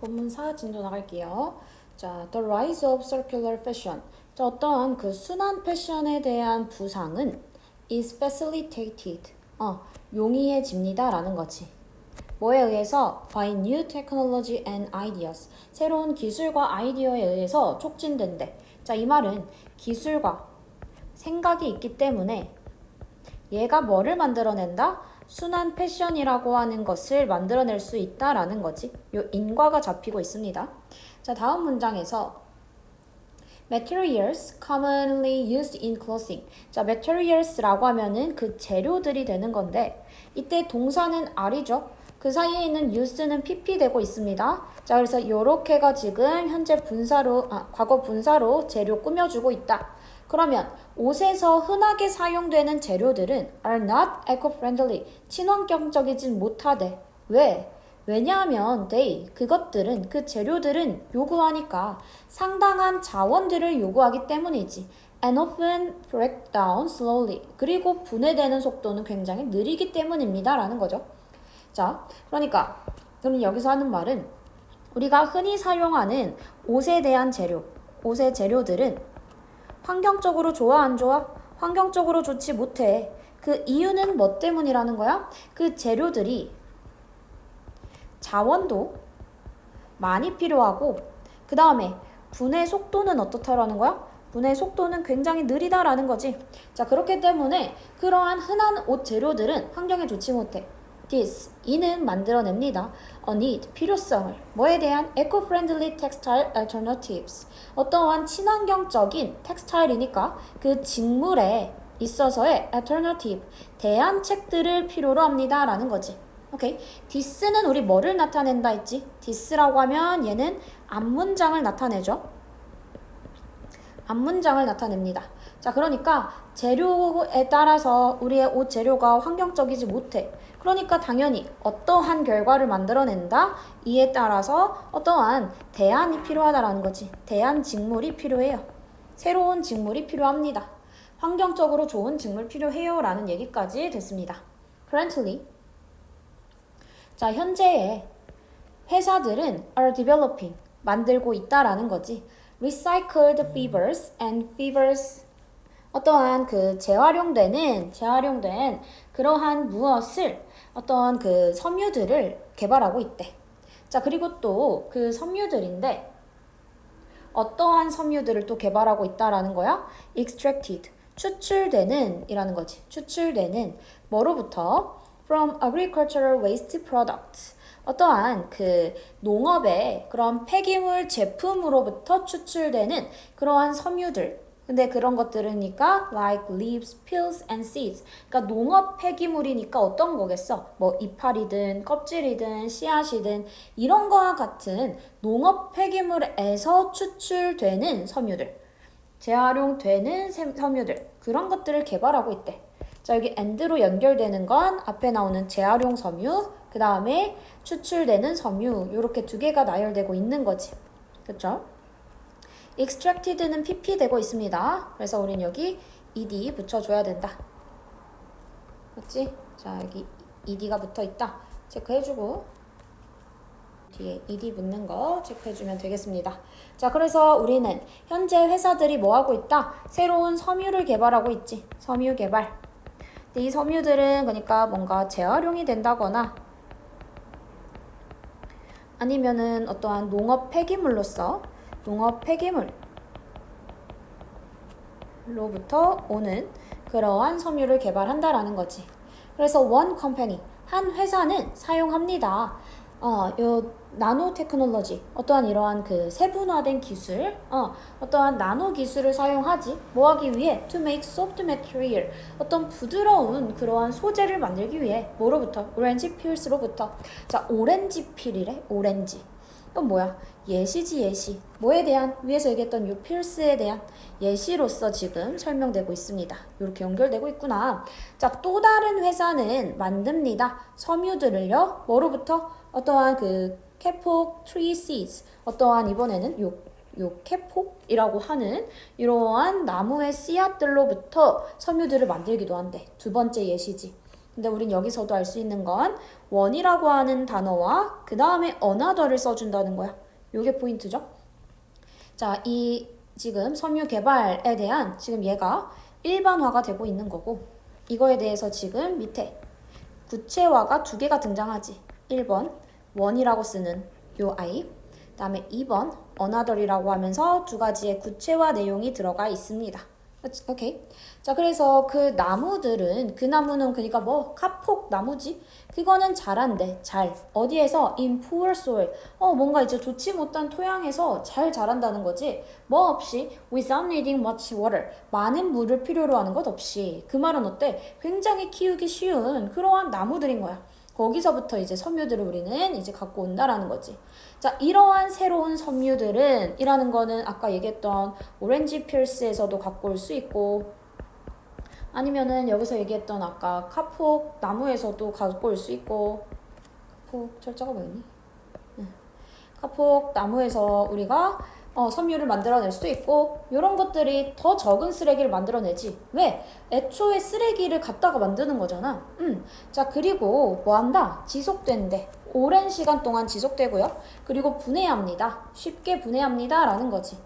본문사 진도 나갈게요. 자, The Rise of Circular Fashion. 자, 어떤 그 순환 패션에 대한 부상은 is facilitated. 용이해집니다. 라는 거지. 뭐에 의해서? By new technology and ideas. 새로운 기술과 아이디어에 의해서 촉진된대. 자, 이 말은 기술과 생각이 있기 때문에 얘가 뭐를 만들어낸다? 순환 패션이라고 하는 것을 만들어낼 수 있다라는 거지. 요 인과가 잡히고 있습니다. 자, 다음 문장에서 materials commonly used in clothing. 자, materials라고 하면은 그 재료들이 되는 건데 이때 동사는 are죠. 그 사이에 있는 use는 pp 되고 있습니다. 자, 그래서 요렇게가 지금 현재 분사로 과거 분사로 재료 꾸며주고 있다. 그러면 옷에서 흔하게 사용되는 재료들은 are not eco-friendly. 친환경적이진 못하대. 왜? 왜냐하면 그것들은 그 재료들은 요구하니까 상당한 자원들을 요구하기 때문이지. And often break down slowly. 그리고 분해되는 속도는 굉장히 느리기 때문입니다. 라는 거죠. 자, 그러니까 우리는 여기서 하는 말은 우리가 흔히 사용하는 옷에 대한 재료, 옷의 재료들은 환경적으로 좋아 안 좋아? 환경적으로 좋지 못해. 그 이유는 뭐 때문이라는 거야? 그 재료들이 자원도 많이 필요하고 그 다음에 분해 속도는 어떻다라는 거야? 분해 속도는 굉장히 느리다라는 거지. 자, 그렇기 때문에 그러한 흔한 옷 재료들은 환경에 좋지 못해. This, 이는 만들어냅니다. A need, 필요성을. 뭐에 대한 eco-friendly textile alternatives. 어떠한 친환경적인 텍스타일이니까 그 직물에 있어서의 alternative, 대안책들을 필요로 합니다. 라는 거지. 오케이. this는 우리 뭐를 나타낸다 했지? this라고 하면 얘는 앞문장을 나타내죠. 앞문장을 나타냅니다. 자, 그러니까 재료에 따라서 우리의 옷 재료가 환경적이지 못해. 그러니까 당연히 어떠한 결과를 만들어낸다? 이에 따라서 어떠한 대안이 필요하다라는 거지. 대안 직물이 필요해요. 새로운 직물이 필요합니다. 환경적으로 좋은 직물 필요해요. 라는 얘기까지 됐습니다. Currently. 자, 현재의 회사들은 are developing. 만들고 있다라는 거지. Recycled fibers and fibers. 어떠한 그 재활용된 그러한 무엇을 어떤 그 섬유들을 개발하고 있대. 자, 그리고 또 그 섬유들인데 어떠한 섬유들을 또 개발하고 있다라는 거야? Extracted, 추출되는 이라는 거지. 추출되는 뭐로부터? From agricultural waste products. 어떠한 그 농업의 그런 폐기물 제품으로부터 추출되는 그러한 섬유들. 근데 그런 것들이니까 like leaves, peels and seeds. 그러니까 농업 폐기물이니까 어떤 거겠어? 뭐 이파리든 껍질이든 씨앗이든 이런 거와 같은 농업 폐기물에서 추출되는 섬유들. 재활용되는 섬유들. 그런 것들을 개발하고 있대. 자, 여기 and로 연결되는 건 앞에 나오는 재활용 섬유, 그 다음에 추출되는 섬유 이렇게 두 개가 나열되고 있는 거지. 그쵸? extracted는 pp 되고 있습니다. 그래서 우린 여기 ed 붙여줘야 된다. 맞지? 자, 여기 ed가 붙어있다. 체크해주고 뒤에 ed 붙는 거 체크해주면 되겠습니다. 자, 그래서 우리는 현재 회사들이 뭐하고 있다? 새로운 섬유를 개발하고 있지. 섬유 개발. 근데 이 섬유들은 그러니까 뭔가 재활용이 된다거나 아니면은 어떠한 농업 폐기물로서 농업 폐기물로부터 오는 그러한 섬유를 개발한다라는 거지. 그래서 one company, 한 회사는 사용합니다. 요 나노 테크놀로지, 어떠한 이러한 그 세분화된 기술, 어떠한 나노 기술을 사용하지. 뭐 하기 위해? To make soft material, 어떤 부드러운 그러한 소재를 만들기 위해. 뭐로부터? 오렌지 필스로부터. 자, 오렌지 필이래. 오렌지. 또 뭐야? 예시지, 예시. 뭐에 대한? 위에서 얘기했던 요 필스에 대한 예시로서 지금 설명되고 있습니다. 이렇게 연결되고 있구나. 자, 또 다른 회사는 만듭니다. 섬유들을요. 뭐로부터? 어떠한 그 캐폭 트리 씨즈. 어떠한 이번에는 요 캐폭이라고 하는 이러한 나무의 씨앗들로부터 섬유들을 만들기도 한대. 두 번째 예시지. 근데 우린 여기서도 알 수 있는 건 one이라고 하는 단어와 그 다음에 another를 써준다는 거야. 요게 포인트죠. 자, 이 지금 섬유 개발에 대한 지금 얘가 일반화가 되고 있는 거고 이거에 대해서 지금 밑에 구체화가 두 개가 등장하지. 1번 one이라고 쓰는 요 아이, 그 다음에 2번 another이라고 하면서 두 가지의 구체화 내용이 들어가 있습니다. 오케이. 자, 그래서 그 나무들은 그 나무는 그러니까 뭐 카폭 나무지. 그거는 자란대. 잘. 어디에서? In poor soil. 뭔가 이제 좋지 못한 토양에서 잘 자란다는 거지. 뭐 없이 without needing much water. 많은 물을 필요로 하는 것 없이. 그 말은 어때? 굉장히 키우기 쉬운 그러한 나무들인 거야. 거기서부터 이제 섬유들을 우리는 이제 갖고 온다라는 거지. 자, 이러한 새로운 섬유들은 이라는 거는 아까 얘기했던 오렌지 필스에서도 갖고 올 수 있고 아니면은 여기서 얘기했던 아까 카폭 나무에서도 갖고 올 수 있고 카폭 철자가 뭐였니? 카폭 나무에서 우리가 섬유를 만들어낼 수도 있고 이런 것들이 더 적은 쓰레기를 만들어내지. 왜? 애초에 쓰레기를 갖다가 만드는 거잖아. 자, 그리고 뭐한다? 지속된대. 오랜 시간 동안 지속되고요. 그리고 분해합니다. 쉽게 분해합니다 라는 거지.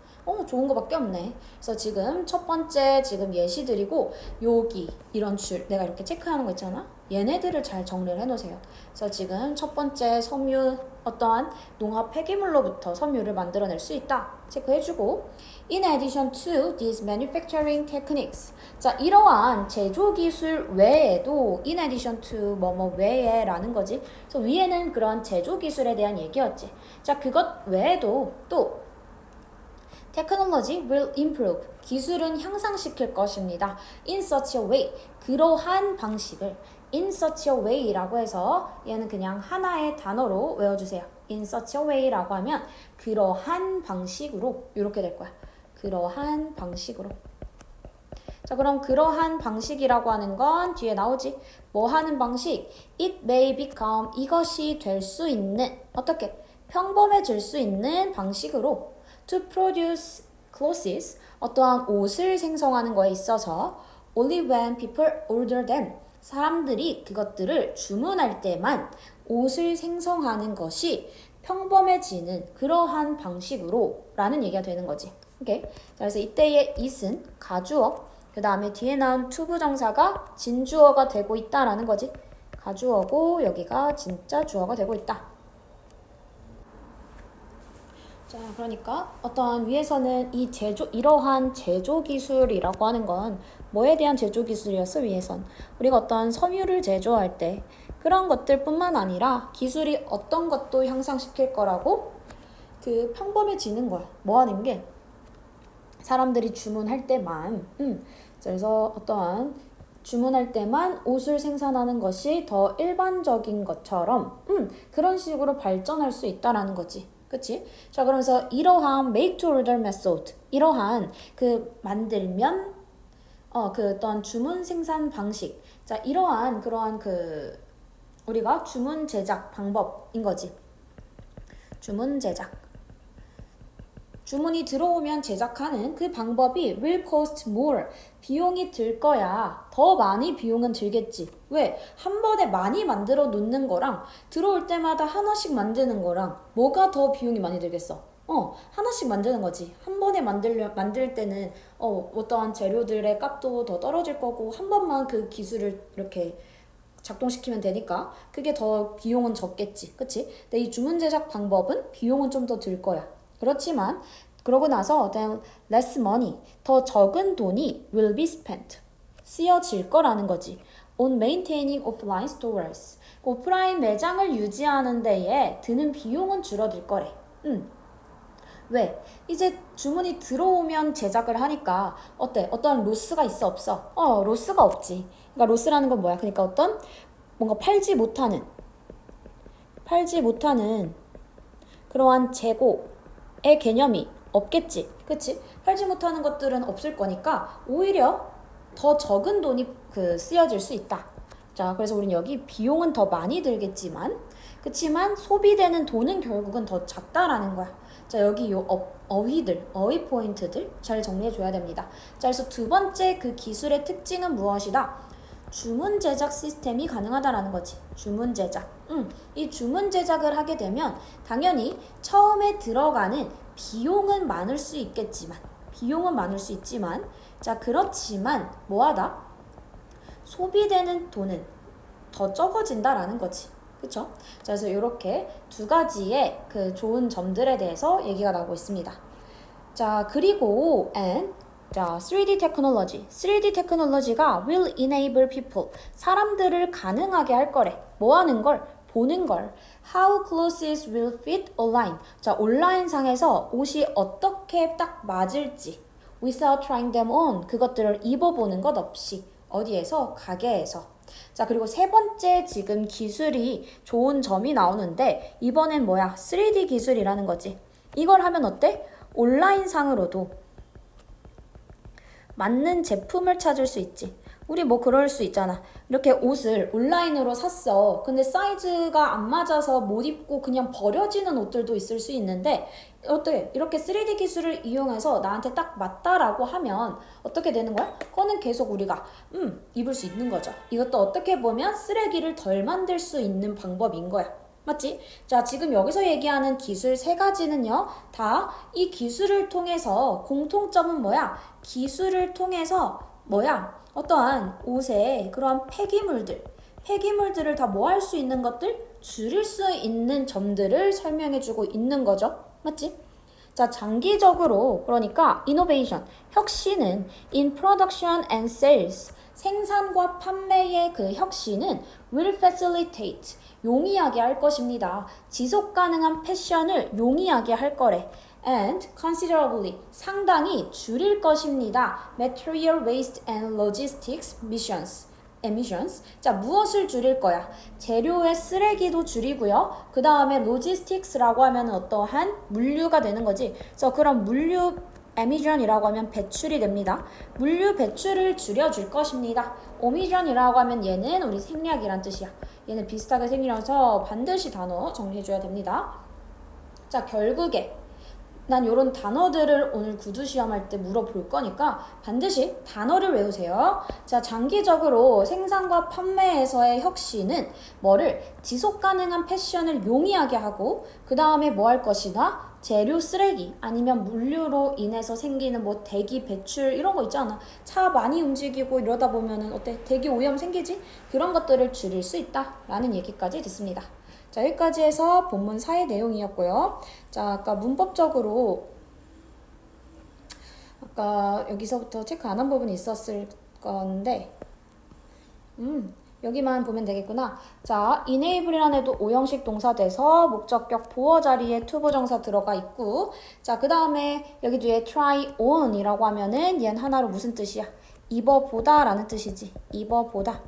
좋은 거밖에 없네. 그래서 지금 첫 번째 지금 예시 드리고 여기 이런 줄 내가 이렇게 체크하는 거 있잖아. 얘네들을 잘 정리를 해놓으세요. 그래서 지금 첫 번째 섬유 어떠한 농업 폐기물로부터 섬유를 만들어낼 수 있다. 체크해주고 In addition to these manufacturing techniques. 자, 이러한 제조 기술 외에도 in addition to 뭐뭐 외에 라는 거지. 그래서 위에는 그런 제조 기술에 대한 얘기였지. 자, 그것 외에도 또 Technology will improve. 기술은 향상시킬 것입니다. In such a way. 그러한 방식을 in such a way라고 해서 얘는 그냥 하나의 단어로 외워주세요. In such a way라고 하면 그러한 방식으로 이렇게 될 거야. 그러한 방식으로. 자, 그럼 그러한 방식이라고 하는 건 뒤에 나오지. 뭐 하는 방식? It may become. 이것이 될 수 있는. 어떻게? 평범해질 수 있는 방식으로 to produce clothes, 어떠한 옷을 생성하는 거에 있어서 only when people order them, 사람들이 그것들을 주문할 때만 옷을 생성하는 것이 평범해지는 그러한 방식으로 라는 얘기가 되는 거지. 오케이? 자, 그래서 이때의 it은 가주어, 그 다음에 뒤에 나온 to 부정사가 진주어가 되고 있다라는 거지. 가주어고 여기가 진짜 주어가 되고 있다. 자, 그러니까 어떠한 위에서는 이러한 제조 기술이라고 하는 건 뭐에 대한 제조 기술이었어? 위에선 우리가 어떠한 섬유를 제조할 때 그런 것들뿐만 아니라 기술이 어떤 것도 향상시킬 거라고 그 평범해지는 거야. 뭐 하는 게 사람들이 주문할 때만 그래서 어떠한 주문할 때만 옷을 생산하는 것이 더 일반적인 것처럼 그런 식으로 발전할 수 있다라는 거지. 그치? 자, 그러면서 이러한 make to order method, 이러한 그 만들면 그 어떤 주문 생산 방식. 자, 이러한 그러한 그 우리가 주문 제작 방법인 거지. 주문 제작. 주문이 들어오면 제작하는 그 방법이 will cost more. 비용이 들 거야. 더 많이 비용은 들겠지. 왜? 한 번에 많이 만들어 놓는 거랑 들어올 때마다 하나씩 만드는 거랑 뭐가 더 비용이 많이 들겠어? 하나씩 만드는 거지. 한 번에 만들 때는 어떠한 재료들의 값도 더 떨어질 거고 한 번만 그 기술을 이렇게 작동시키면 되니까 그게 더 비용은 적겠지. 그치? 근데 이 주문 제작 방법은 비용은 좀 더 들 거야. 그렇지만 그러고 나서 then less money, 더 적은 돈이 will be spent, 쓰여질 거라는 거지. on maintaining offline stores, 오프라인 매장을 유지하는 데에 드는 비용은 줄어들 거래. 왜? 이제 주문이 들어오면 제작을 하니까 어때? 어떤 로스가 있어 없어? 로스가 없지. 그러니까 로스라는 건 뭐야? 그러니까 어떤 뭔가 팔지 못하는 그러한 재고의 개념이 없겠지. 그치? 팔지 못하는 것들은 없을 거니까 오히려 더 적은 돈이 쓰여질 수 있다. 자, 그래서 우린 여기 비용은 더 많이 들겠지만 그치만 소비되는 돈은 결국은 더 작다라는 거야. 자, 여기 요 어휘 포인트들 잘 정리해 줘야 됩니다. 자, 그래서 두 번째 그 기술의 특징은 무엇이다? 주문 제작 시스템이 가능하다라는 거지. 주문 제작. 이 주문 제작을 하게 되면 당연히 처음에 들어가는 비용은 많을 수 있겠지만 자, 그렇지만 뭐하다? 소비되는 돈은 더 적어진다라는 거지. 그쵸? 자, 그래서 이렇게 두 가지의 그 좋은 점들에 대해서 얘기가 나오고 있습니다. 자, 그리고 자, 3D 테크놀로지. 3D 테크놀로지가 will enable people. 사람들을 가능하게 할 거래. 뭐 하는 걸? 보는 걸. How clothes will fit online. 자, 온라인상에서 옷이 어떻게 딱 맞을지. Without trying them on. 그것들을 입어보는 것 없이. 어디에서? 가게에서. 자, 그리고 세 번째 지금 기술이 좋은 점이 나오는데 이번엔 뭐야? 3D 기술이라는 거지. 이걸 하면 어때? 온라인상으로도 맞는 제품을 찾을 수 있지. 우리 뭐 그럴 수 있잖아. 이렇게 옷을 온라인으로 샀어. 근데 사이즈가 안 맞아서 못 입고 그냥 버려지는 옷들도 있을 수 있는데 어때? 이렇게 3D 기술을 이용해서 나한테 딱 맞다라고 하면 어떻게 되는 거야? 그거는 계속 우리가 입을 수 있는 거죠. 이것도 어떻게 보면 쓰레기를 덜 만들 수 있는 방법인 거야. 맞지? 자, 지금 여기서 얘기하는 기술 세 가지는요, 다 이 기술을 통해서 공통점은 뭐야? 기술을 통해서 뭐야? 어떠한 옷의 그러한 폐기물들을 다 뭐 할 수 있는 것들? 줄일 수 있는 점들을 설명해주고 있는 거죠. 맞지? 자, 장기적으로 그러니까 innovation, 혁신은 in production and sales, 생산과 판매의 그 혁신은 will facilitate, 용이하게 할 것입니다. 지속 가능한 패션을 용이하게 할 거래. And considerably, 상당히 줄일 것입니다. Material waste and logistics emissions. 자, 무엇을 줄일 거야? 재료의 쓰레기도 줄이고요. 그 다음에 logistics라고 하면 어떠한 물류가 되는 거지. 그래서 그런 물류 emission이라고 하면 배출이 됩니다. 물류 배출을 줄여줄 것입니다. omission이라고 하면 얘는 우리 생략이란 뜻이야. 얘는 비슷하게 생기려서 반드시 단어 정리해줘야 됩니다. 자, 결국에 난 이런 단어들을 오늘 구두 시험할 때 물어볼 거니까 반드시 단어를 외우세요. 자, 장기적으로 생산과 판매에서의 혁신은 뭐를? 지속 가능한 패션을 용이하게 하고 그 다음에 뭐 할 것이다? 재료 쓰레기 아니면 물류로 인해서 생기는 뭐 대기 배출 이런 거 있잖아. 차 많이 움직이고 이러다 보면은 어때? 대기 오염 생기지? 그런 것들을 줄일 수 있다라는 얘기까지 듣습니다. 자, 여기까지 해서 본문 4의 내용이었고요. 자, 아까 문법적으로 아까 여기서부터 체크 안 한 부분이 있었을 건데 여기만 보면 되겠구나. 자, enable이라는 애도 5형식 동사 돼서 목적격 보어 자리에 투부정사 들어가 있고 자, 그 다음에 여기 뒤에 try on 이라고 하면은 얘는 하나로 무슨 뜻이야? 입어보다 라는 뜻이지. 입어보다.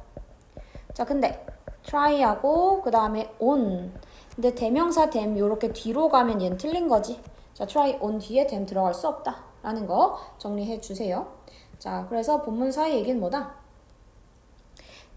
자, 근데 try하고 그 다음에 on. 근데 대명사 them 요렇게 뒤로 가면 얘는 틀린 거지. 자, try on 뒤에 them 들어갈 수 없다 라는 거 정리해 주세요. 자, 그래서 본문 사이 얘기는 뭐다?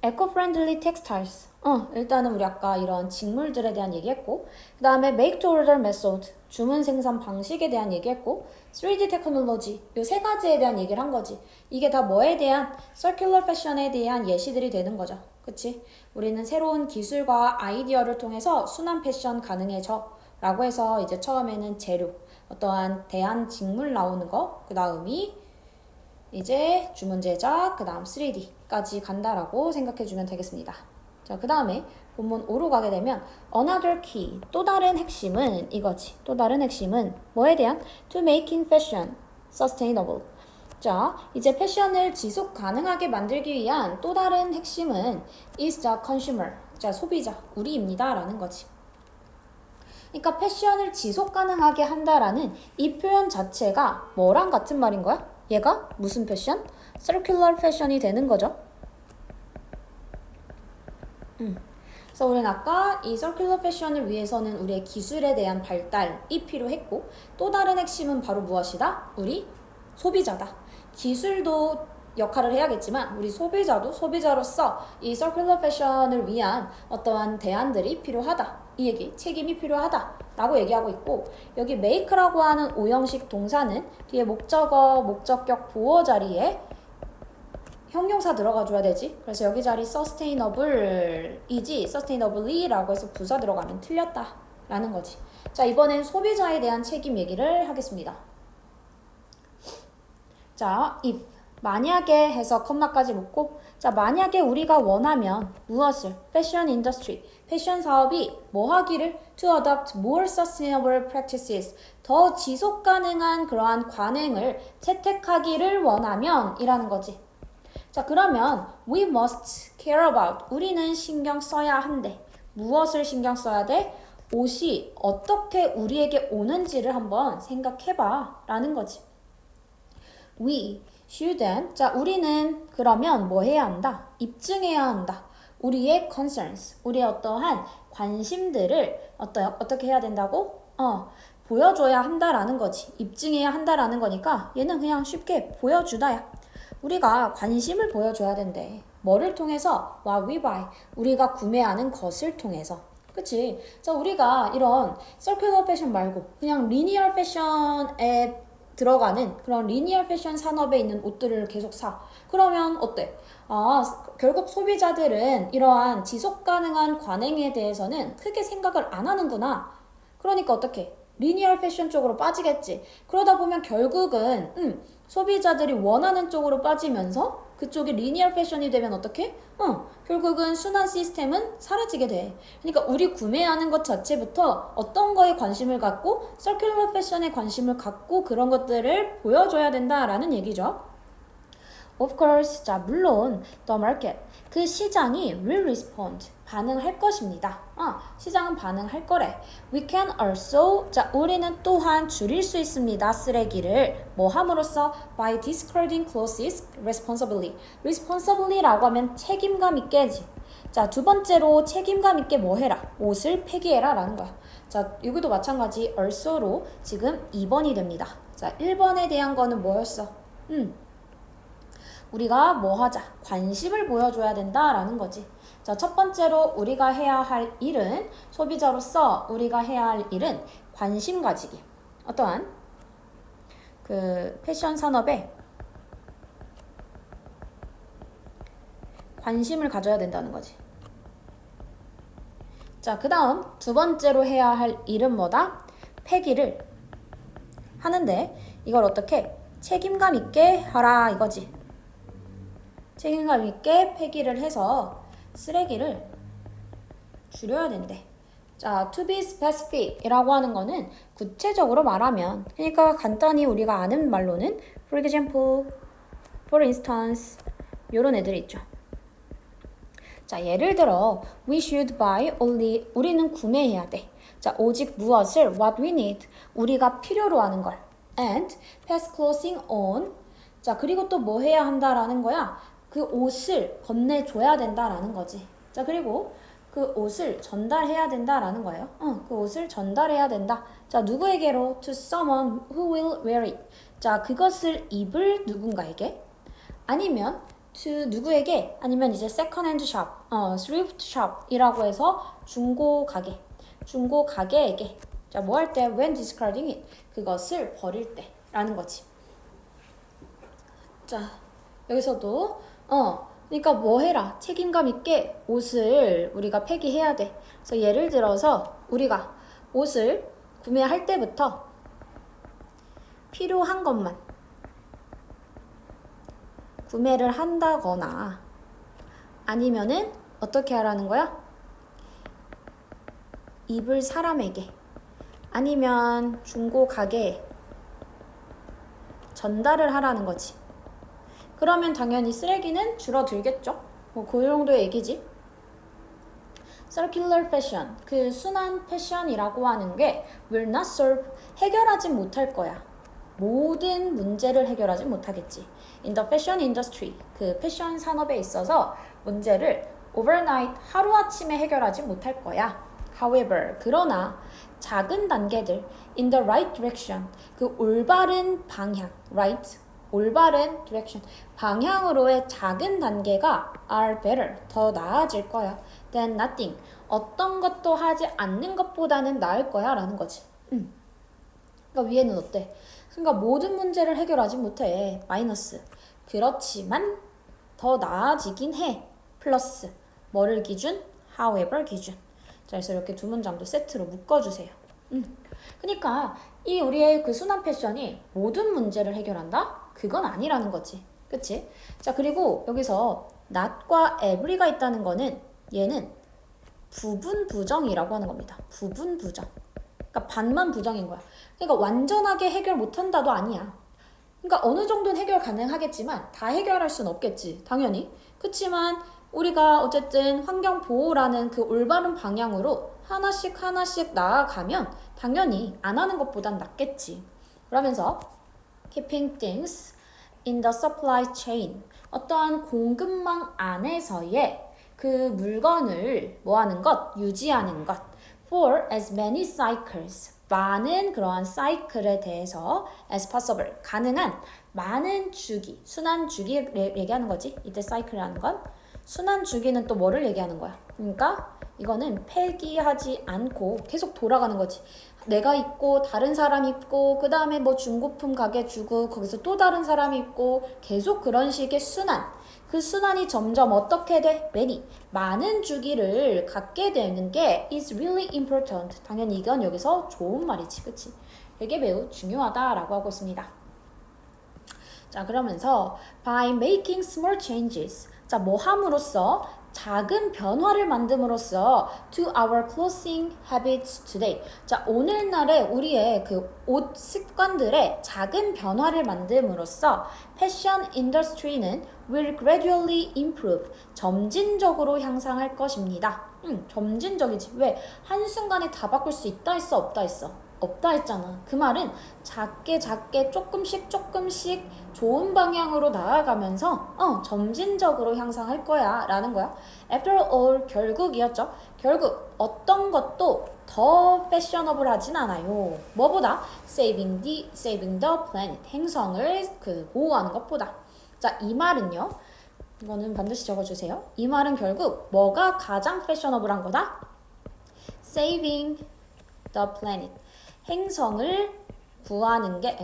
eco-friendly textiles. 일단은 우리 아까 이런 직물들에 대한 얘기했고 그 다음에 make to order method. 주문 생산 방식에 대한 얘기했고 3D technology. 요 세 가지에 대한 얘기를 한 거지. 이게 다 뭐에 대한? circular fashion에 대한 예시들이 되는 거죠. 그치? 우리는 새로운 기술과 아이디어를 통해서 순환 패션 가능해져 라고 해서 이제 처음에는 재료, 어떠한 대한 직물 나오는 거, 그 다음이 이제 주문 제작, 그 다음 3D까지 간다라고 생각해주면 되겠습니다. 자, 그 다음에 본문 5로 가게 되면 another key, 또 다른 핵심은 이거지. 또 다른 핵심은 뭐에 대한? to making fashion sustainable. 자, 이제 패션을 지속 가능하게 만들기 위한 또 다른 핵심은 is the consumer. 자, 소비자, 우리입니다 라는 거지. 그러니까 패션을 지속 가능하게 한다라는 이 표현 자체가 뭐랑 같은 말인 거야? 얘가 무슨 패션? circular fashion이 되는 거죠. 그래서 우리는 아까 이 circular fashion을 위해서는 우리의 기술에 대한 발달이 필요했고 또 다른 핵심은 바로 무엇이다? 우리 소비자다. 기술도 역할을 해야겠지만 우리 소비자도 소비자로서 이 circular fashion을 위한 어떠한 대안들이 필요하다. 이 얘기, 책임이 필요하다 라고 얘기하고 있고 여기 make라고 하는 5형식 동사는 뒤에 목적어, 목적격 보어 자리에 형용사 들어가줘야 되지. 그래서 여기 자리 sustainable이지 sustainably라고 해서 부사 들어가면 틀렸다 라는 거지. 자, 이번엔 소비자에 대한 책임 얘기를 하겠습니다. 자, if 만약에 해서 컴마까지 묶고, 자, 만약에 우리가 원하면 무엇을? 패션 인더스트리, 패션 사업이 뭐 하기를? To adopt more sustainable practices, 더 지속 가능한 그러한 관행을 채택하기를 원하면 이라는 거지. 자, 그러면 we must care about, 우리는 신경 써야 한대. 무엇을 신경 써야 돼? 옷이 어떻게 우리에게 오는지를 한번 생각해봐 라는 거지. We shouldn't, 자, 우리는 그러면 뭐 해야 한다? 입증해야 한다. 우리의 concerns, 우리의 어떠한 관심들을 어떻게 해야 된다고? 보여줘야 한다라는 거지. 입증해야 한다라는 거니까 얘는 그냥 쉽게 보여주다야. 우리가 관심을 보여줘야 된대. 뭐를 통해서? What we buy, 우리가 구매하는 것을 통해서. 그치? 자, 우리가 이런 circular 패션 말고 그냥 리니어 패션에 들어가는 그런 리니어 패션 산업에 있는 옷들을 계속 사. 그러면 어때? 결국 소비자들은 이러한 지속 가능한 관행에 대해서는 크게 생각을 안 하는구나. 그러니까 어떻게? 리니어 패션 쪽으로 빠지겠지. 그러다 보면 결국은 소비자들이 원하는 쪽으로 빠지면서 그쪽이 리니어 패션이 되면 어떻게? 결국은 순환 시스템은 사라지게 돼. 그러니까 우리 구매하는 것 자체부터 어떤 거에 관심을 갖고 서큘러 패션에 관심을 갖고 그런 것들을 보여줘야 된다라는 얘기죠. Of course, 자, 물론 the market, 그 시장이 will respond, 반응할 것입니다. 시장은 반응할 거래. We can also, 자, 우리는 또한 줄일 수 있습니다. 쓰레기를 뭐 함으로써? By discarding clothes responsibly. responsibly라고 하면 책임감 있게지. 자, 두 번째로 책임감 있게 뭐 해라? 옷을 폐기해라 라는 거야. 자, 여기도 마찬가지 also로 지금 2번이 됩니다. 자, 1번에 대한 거는 뭐였어? 우리가 뭐 하자? 관심을 보여줘야 된다라는 거지. 자, 첫 번째로 우리가 해야 할 일은, 소비자로서 우리가 해야 할 일은 관심 가지기. 어떠한 그 패션 산업에 관심을 가져야 된다는 거지. 자, 그 다음 두 번째로 해야 할 일은 뭐다? 폐기를 하는데 이걸 어떻게? 책임감 있게 하라 이거지. 책임감 있게 폐기를 해서 쓰레기를 줄여야 된대. 자, to be specific 이라고 하는 거는 구체적으로 말하면, 그러니까 간단히 우리가 아는 말로는 for example, for instance 이런 애들이 있죠. 자, 예를 들어 we should buy only, 우리는 구매해야 돼. 자, 오직 무엇을? what we need, 우리가 필요로 하는 걸. and pass clothing on, 자, 그리고 또 뭐 해야 한다라는 거야? 그 옷을 건네줘야 된다라는 거지. 자, 그리고 그 옷을 전달해야 된다라는 거예요. 그 옷을 전달해야 된다. 자, 누구에게로? To someone who will wear it. 자, 그것을 입을 누군가에게. 아니면 to 누구에게? 아니면 이제 second hand shop, thrift shop이라고 해서 중고 가게, 중고 가게에게. 자, 뭐 할 때? When discarding it. 그것을 버릴 때라는 거지. 자, 여기서도 그러니까 뭐 해라? 책임감 있게 옷을 우리가 폐기해야 돼. 그래서 예를 들어서 우리가 옷을 구매할 때부터 필요한 것만 구매를 한다거나 아니면은 어떻게 하라는 거야? 입을 사람에게 아니면 중고 가게에 전달을 하라는 거지. 그러면 당연히 쓰레기는 줄어들겠죠. 뭐 그 정도의 얘기지. Circular fashion, 그 순환 패션이라고 하는 게 will not solve, 해결하지 못할 거야. 모든 문제를 해결하지 못하겠지. In the fashion industry, 그 패션 산업에 있어서 문제를 overnight, 하루아침에 해결하지 못할 거야. However, 그러나 작은 단계들 in the right direction, 그 올바른 방향, right, 올바른 direction, 방향으로의 작은 단계가 are better, 더 나아질 거야. than nothing, 어떤 것도 하지 않는 것보다는 나을 거야 라는 거지. 그러니까 위에는 어때? 그러니까 모든 문제를 해결하지 못해. 마이너스. 그렇지만 더 나아지긴 해. 플러스 뭐를 기준? however 기준. 자, 그래서 이렇게 두 문장도 세트로 묶어주세요. 그러니까 이 우리의 그 순환 패션이 모든 문제를 해결한다? 그건 아니라는 거지. 그치? 자, 그리고 여기서 not과 every가 있다는 거는 얘는 부분 부정이라고 하는 겁니다. 부분 부정. 그러니까 반만 부정인 거야. 그러니까 완전하게 해결 못한다도 아니야. 그러니까 어느 정도는 해결 가능하겠지만 다 해결할 수는 없겠지. 당연히. 그치만 우리가 어쨌든 환경 보호라는 그 올바른 방향으로 하나씩 나아가면 당연히 안 하는 것보단 낫겠지. 그러면서 keeping things in the supply chain, 어떠한 공급망 안에서의 그 물건을 뭐 하는 것? 유지하는 것. for as many cycles, 많은 그러한 사이클에 대해서 as possible, 가능한 많은 주기, 순환 주기를 얘기하는 거지. 이때 사이클이라는 건 순환 주기는 또 뭐를 얘기하는 거야? 그러니까 이거는 폐기하지 않고 계속 돌아가는 거지. 내가 있고 다른 사람이 있고 그 다음에 뭐 중고품 가게 주고 거기서 또 다른 사람이 있고 계속 그런 식의 순환. 그 순환이 점점 어떻게 돼? 많은 주기를 갖게 되는 게 is really important. 당연히 이건 여기서 좋은 말이지. 그치? 되게 매우 중요하다라고 하고 있습니다. 자, 그러면서 by making small changes, 자, 뭐 함으로써 작은 변화를 만듦으로써 to our clothing habits today. 자, 오늘날의 우리의 그 옷 습관들의 작은 변화를 만듦으로써 패션 인더스트리는 will gradually improve. 점진적으로 향상할 것입니다. 점진적이지. 왜? 한순간에 다 바꿀 수 있다 했어? 없다 했어? 없다 했잖아. 그 말은 작게 조금씩 좋은 방향으로 나아가면서 점진적으로 향상할 거야 라는 거야. After all, 결국이었죠. 결국 어떤 것도 더 패셔너블 하진 않아요. 뭐보다? saving the planet, 행성을 보호하는 것보다. 자, 이 말은요. 이거는 반드시 적어주세요. 이 말은 결국 뭐가 가장 패셔너블한 거다? saving the planet, 행성을 구하는 게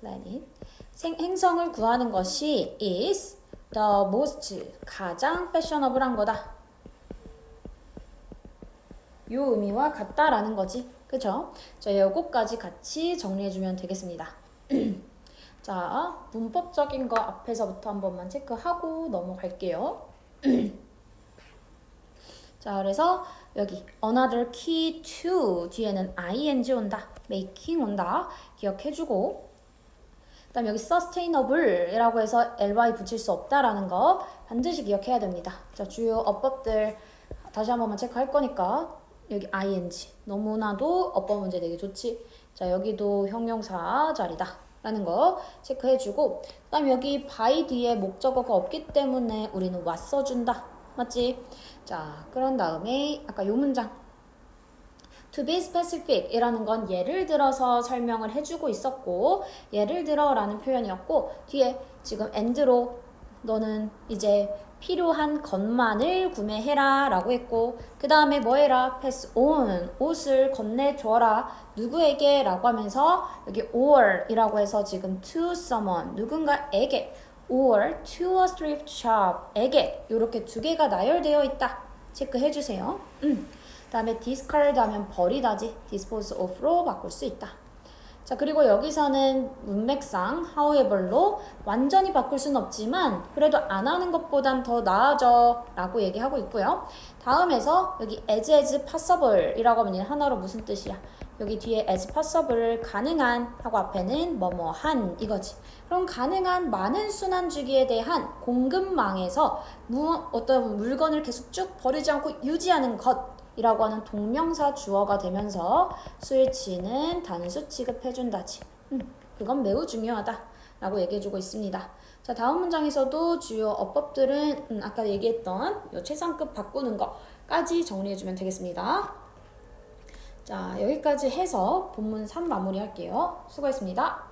planet, 행성을 구하는 것이 is the most, 가장 패셔너블한 거다. 요 의미와 같다라는 거지. 그쵸? 자, 요거까지 같이 정리해주면 되겠습니다. 자, 문법적인 거 앞에서부터 한 번만 체크하고 넘어갈게요. 자, 그래서 여기 another key to 뒤에는 ing 온다. making 온다. 기억해주고, 그 다음 여기 sustainable 이라고 해서 ly 붙일 수 없다라는 거 반드시 기억해야 됩니다. 자, 주요 어법들 다시 한 번만 체크할 거니까 여기 ing, 너무나도 어법 문제 되게 좋지. 자, 여기도 형용사 자리다 라는 거 체크해주고, 그 다음 여기 by 뒤에 목적어가 없기 때문에 우리는 what 써준다. 맞지? 자, 그런 다음에 아까 요 문장 to be specific 이라는 건 예를 들어서 설명을 해주고 있었고, 예를 들어 라는 표현이었고, 뒤에 지금 and로 너는 이제 필요한 것만을 구매해라 라고 했고, 그 다음에 뭐 해라? pass on, 옷을 건네줘라. 누구에게? 라고 하면서 여기 or 이라고 해서 지금 to someone, 누군가에게, or to a thrift shop에게, 이렇게 두 개가 나열되어 있다. 체크해주세요. 그 다음에 discard 하면 버리다지. dispose of로 바꿀 수 있다. 자, 그리고 여기서는 문맥상 however로 완전히 바꿀 수는 없지만 그래도 안 하는 것보단 더 나아져 라고 얘기하고 있고요. 다음에서 여기 as possible 이라고 하면 하나로 무슨 뜻이야? 여기 뒤에 as possible, 가능한 하고 앞에는 뭐뭐한 이거지. 그럼 가능한 많은 순환 주기에 대한 공급망에서 어떤 물건을 계속 쭉 버리지 않고 유지하는 것 이라고 하는 동명사 주어가 되면서 스위치는 단수 취급해준다지. 그건 매우 중요하다 라고 얘기해주고 있습니다. 자, 다음 문장에서도 주요 어법들은 아까 얘기했던 요 최상급 바꾸는 거까지 정리해주면 되겠습니다. 자, 여기까지 해서 본문 3 마무리할게요. 수고했습니다.